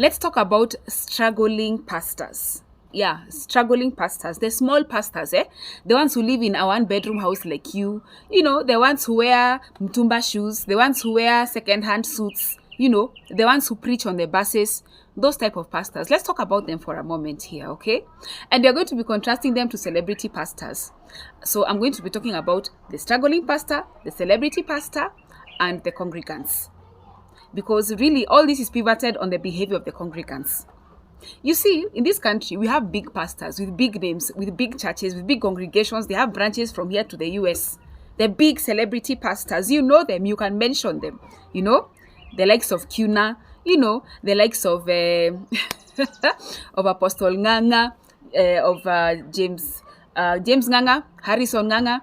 Let's talk about struggling pastors. Yeah, struggling pastors. The small pastors, the ones who live in a one-bedroom house like you. The ones who wear mtumba shoes, the ones who wear second-hand suits, the ones who preach on the buses, those type of pastors. Let's talk about them for a moment here, okay? And we are going to be contrasting them to celebrity pastors. So I'm going to be talking about the struggling pastor, the celebrity pastor, and the congregants. Because really, all this is pivoted on the behavior of the congregants. You see, in this country, we have big pastors with big names, with big churches, with big congregations. They have branches from here to the US. The big celebrity pastors, you know them, you can mention them. The likes of Kuna, the likes of of Apostle Nganga, of James Nganga, Harrison Nganga.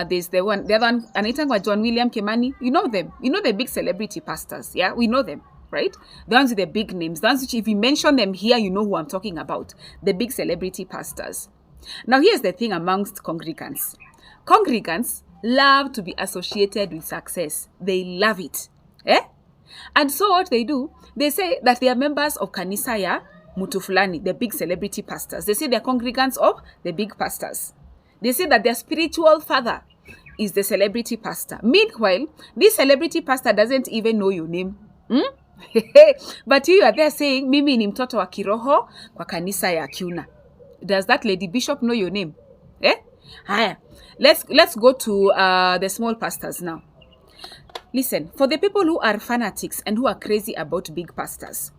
There's the other one, Anita John William Kemani. You know them. You know the big celebrity pastors. Yeah, we know them, right? The ones with the big names. The ones which, if you mention them here, you know who I'm talking about. The big celebrity pastors. Now, here's the thing amongst congregants. Congregants love to be associated with success. They love it. And so what they do, they say that they are members of Kanisaya Mutufulani, the big celebrity pastors. They say they're congregants of the big pastors. They say that their spiritual father is the celebrity pastor. Meanwhile, this celebrity pastor doesn't even know your name. But you are there saying, Mimi ni mtoto wa kiroho kwa kanisa ya Kuna. Does that lady bishop know your name? Haya. Let's go to the small pastors now. Listen, for the people who are fanatics and who are crazy about big pastors,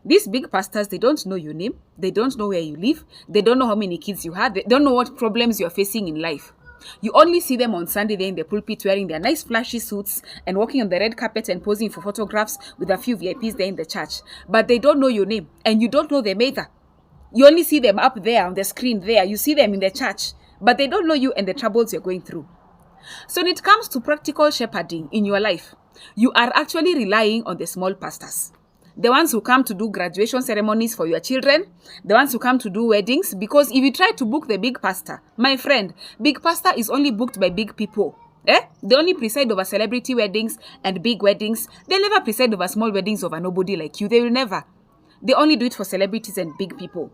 these big pastors, they don't know your name. They don't know where you live. They don't know how many kids you have. They don't know what problems you're facing in life. You only see them on Sunday there in the pulpit wearing their nice flashy suits and walking on the red carpet and posing for photographs with a few VIPs there in the church. But they don't know your name and you don't know them either. You only see them up there on the screen there. You see them in the church, but they don't know you and the troubles you're going through. So when it comes to practical shepherding in your life, you are actually relying on the small pastors. The ones who come to do graduation ceremonies for your children, the ones who come to do weddings, because if you try to book the big pastor, my friend, big pastor is only booked by big people. They only preside over celebrity weddings and big weddings. They never preside over small weddings of a nobody like you. They will never. They only do it for celebrities and big people.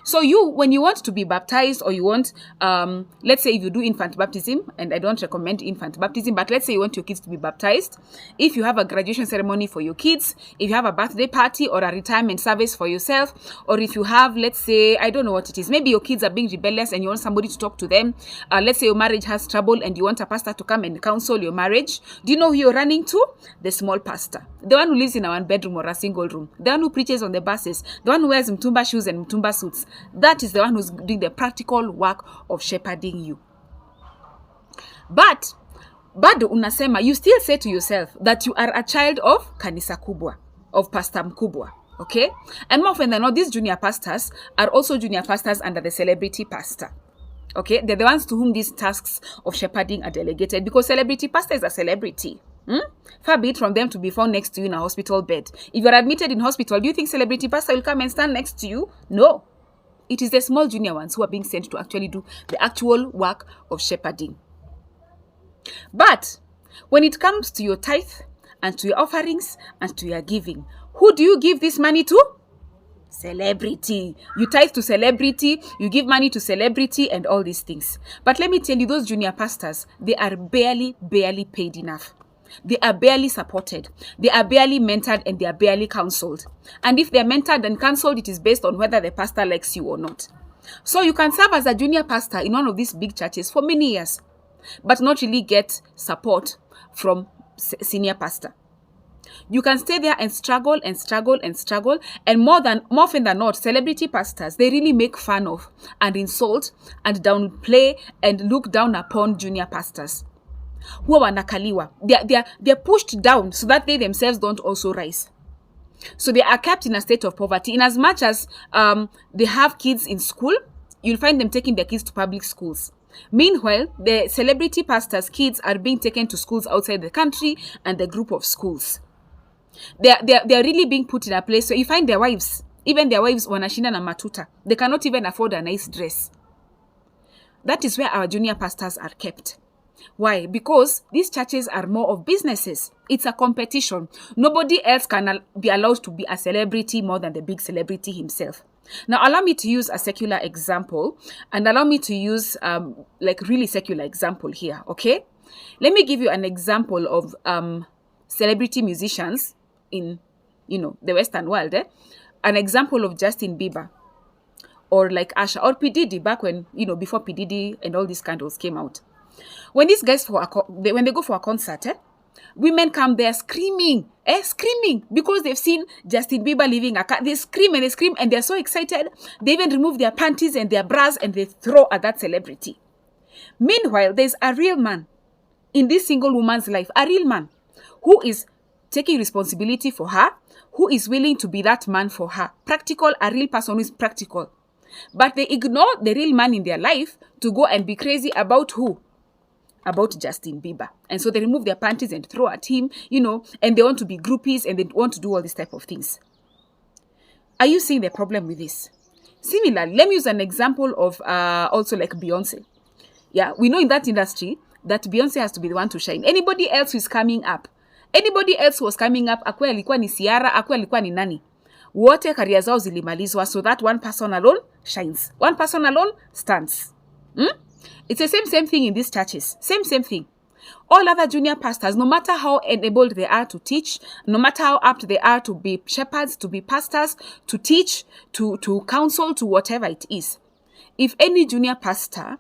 So when you want to be baptized or you want, let's say if you do infant baptism, and I don't recommend infant baptism, but let's say you want your kids to be baptized. If you have a graduation ceremony for your kids, if you have a birthday party or a retirement service for yourself, or if you have, let's say, I don't know what it is, maybe your kids are being rebellious and you want somebody to talk to them. Let's say your marriage has trouble and you want a pastor to come and counsel your marriage. Do you know who you're running to? The small pastor. The one who lives in a one bedroom or a single room. The one who preaches on the buses. The one who wears mtumba shoes and mtumba suits. That is the one who's doing the practical work of shepherding you. But bado unasema, you still say to yourself that you are a child of kanisa kubwa, of pastor mkubwa. Okay? And more often than not, these junior pastors are also junior pastors under the celebrity pastor. Okay? They're the ones to whom these tasks of shepherding are delegated, because celebrity pastor is a celebrity. Far be it from them to be found next to you in a hospital bed. If you're admitted in hospital, do you think celebrity pastor will come and stand next to you? No. It is the small junior ones who are being sent to actually do the actual work of shepherding. But when it comes to your tithe and to your offerings and to your giving, who do you give this money to? Celebrity. You tithe to celebrity, you give money to celebrity and all these things. But let me tell you, those junior pastors, they are barely paid enough. They are barely supported. They are barely mentored and they are barely counseled. And if they are mentored and counseled, it is based on whether the pastor likes you or not. So you can serve as a junior pastor in one of these big churches for many years, but not really get support from senior pastor. You can stay there and struggle and struggle and struggle. And more often than not, celebrity pastors, they really make fun of and insult and downplay and look down upon junior pastors. Who are wanakaliwa. They're pushed down so that they themselves don't also rise. So they are kept in a state of poverty. In as much as they have kids in school, you'll find them taking their kids to public schools. Meanwhile, the celebrity pastors' kids are being taken to schools outside the country and the group of schools. They're really being put in a place where you find their wives, even their wives wanashinda na matuta. They cannot even afford a nice dress. That is where our junior pastors are kept. Why? Because these churches are more of businesses. It's a competition. Nobody else can be allowed to be a celebrity more than the big celebrity himself. Now, allow me to use a secular example, and allow me to use like really secular example here, okay? Let me give you an example of celebrity musicians in, the Western world. An example of Justin Bieber, or like Usher, or P. Diddy, back when, before P. Diddy and all these scandals came out. When these guys, when they go for a concert, women come there screaming, because they've seen Justin Bieber leaving a car. They scream and they're so excited. They even remove their panties and their bras and they throw at that celebrity. Meanwhile, there's a real man in this single woman's life, a real man who is taking responsibility for her, who is willing to be that man for her. Practical, a real person who is practical. But they ignore the real man in their life to go and be crazy about who? About Justin Bieber. And so they remove their panties and throw at him, and they want to be groupies and they want to do all these type of things. Are you seeing the problem with this? Similarly, let me use an example of also like Beyonce. Yeah, we know in that industry that Beyonce has to be the one to shine. Anybody else who is coming up, anybody else who was coming up, akwe alikuwa ni Ciara, akwe alikuwa ni nani, wote career zao zilimalizwa, so that one person alone shines. One person alone stands. It's the same thing in these churches. Same thing. All other junior pastors, no matter how enabled they are to teach, no matter how apt they are to be shepherds, to be pastors, to teach, to counsel, to whatever it is, if any junior pastor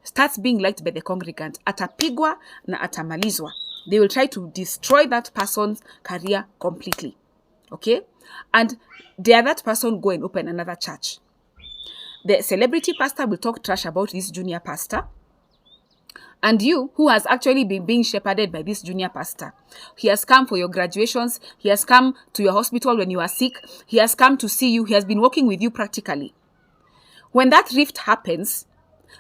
starts being liked by the congregant, atapigwa na atamalizwa, they will try to destroy that person's career completely. Okay? And dare that person go and open another church. The celebrity pastor will talk trash about this junior pastor. And you, who has actually been being shepherded by this junior pastor, he has come for your graduations, he has come to your hospital when you are sick, he has come to see you, he has been working with you practically. When that rift happens,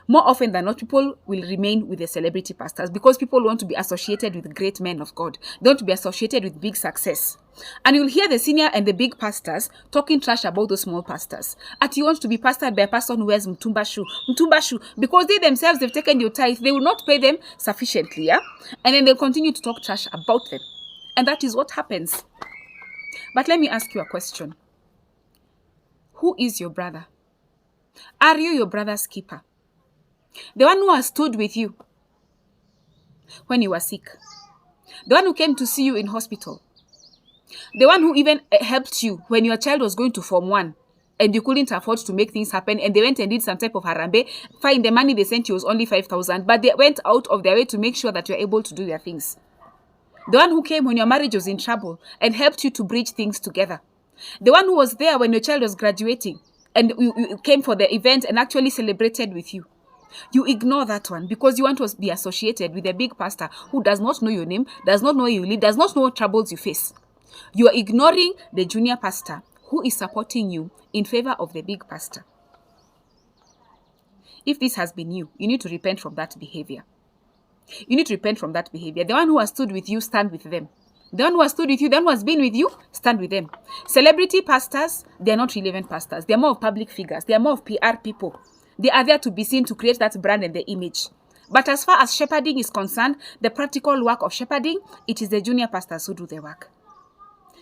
more often than not, people will remain with the celebrity pastors because people want to be associated with great men of God. They want to be associated with big success. And you'll hear the senior and the big pastors talking trash about those small pastors. At you want to be pastored by a person who wears mtumba shoe, because they themselves, they've taken your tithe, they will not pay them sufficiently, yeah? And then they'll continue to talk trash about them. And that is what happens. But let me ask you a question. Who is your brother? Are you your brother's keeper? The one who has stood with you when you were sick. The one who came to see you in hospital. The one who even helped you when your child was going to Form 1 and you couldn't afford to make things happen and they went and did some type of harambe. Fine, the money they sent you was only 5,000, but they went out of their way to make sure that you're able to do your things. The one who came when your marriage was in trouble and helped you to bridge things together. The one who was there when your child was graduating and you came for the event and actually celebrated with you. You ignore that one because you want to be associated with a big pastor who does not know your name, does not know where you live, does not know what troubles you face. You are ignoring the junior pastor who is supporting you in favor of the big pastor. If this has been you, you need to repent from that behavior. You need to repent from that behavior. The one who has stood with you, stand with them. The one who has stood with you, the one who has been with you, stand with them. Celebrity pastors, they are not relevant pastors. They are more of public figures. They are more of PR people. They are there to be seen to create that brand and the image. But as far as shepherding is concerned, the practical work of shepherding, it is the junior pastors who do the work.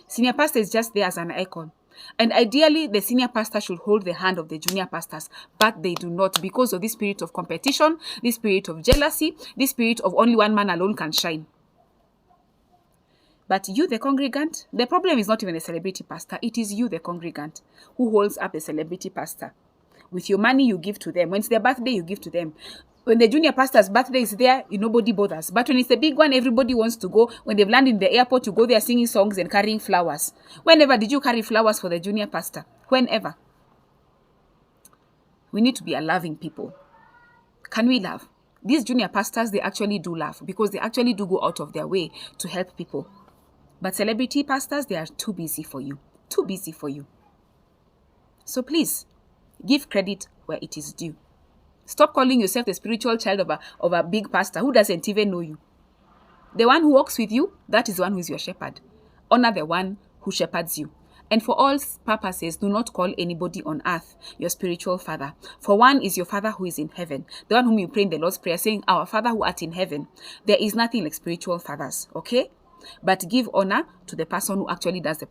Senior pastor is just there as an icon. And ideally, the senior pastor should hold the hand of the junior pastors, but they do not because of this spirit of competition, this spirit of jealousy, this spirit of only one man alone can shine. But you, the congregant, the problem is not even the celebrity pastor. It is you, the congregant, who holds up the celebrity pastor. With your money, you give to them. When it's their birthday, you give to them. When the junior pastor's birthday is there, nobody bothers. But when it's a big one, everybody wants to go. When they've landed in the airport, you go there singing songs and carrying flowers. Whenever did you carry flowers for the junior pastor? Whenever. We need to be a loving people. Can we love? These junior pastors, they actually do love because they actually do go out of their way to help people. But celebrity pastors, they are too busy for you. Too busy for you. So please, give credit where it is due. Stop calling yourself the spiritual child of a big pastor who doesn't even know you. The one who walks with you, that is the one who is your shepherd. Honor the one who shepherds you. And for all purposes, do not call anybody on earth your spiritual father. For one is your Father who is in heaven, the one whom you pray in the Lord's Prayer, saying, Our Father who art in heaven. There is nothing like spiritual fathers, okay? But give honor to the person who actually does the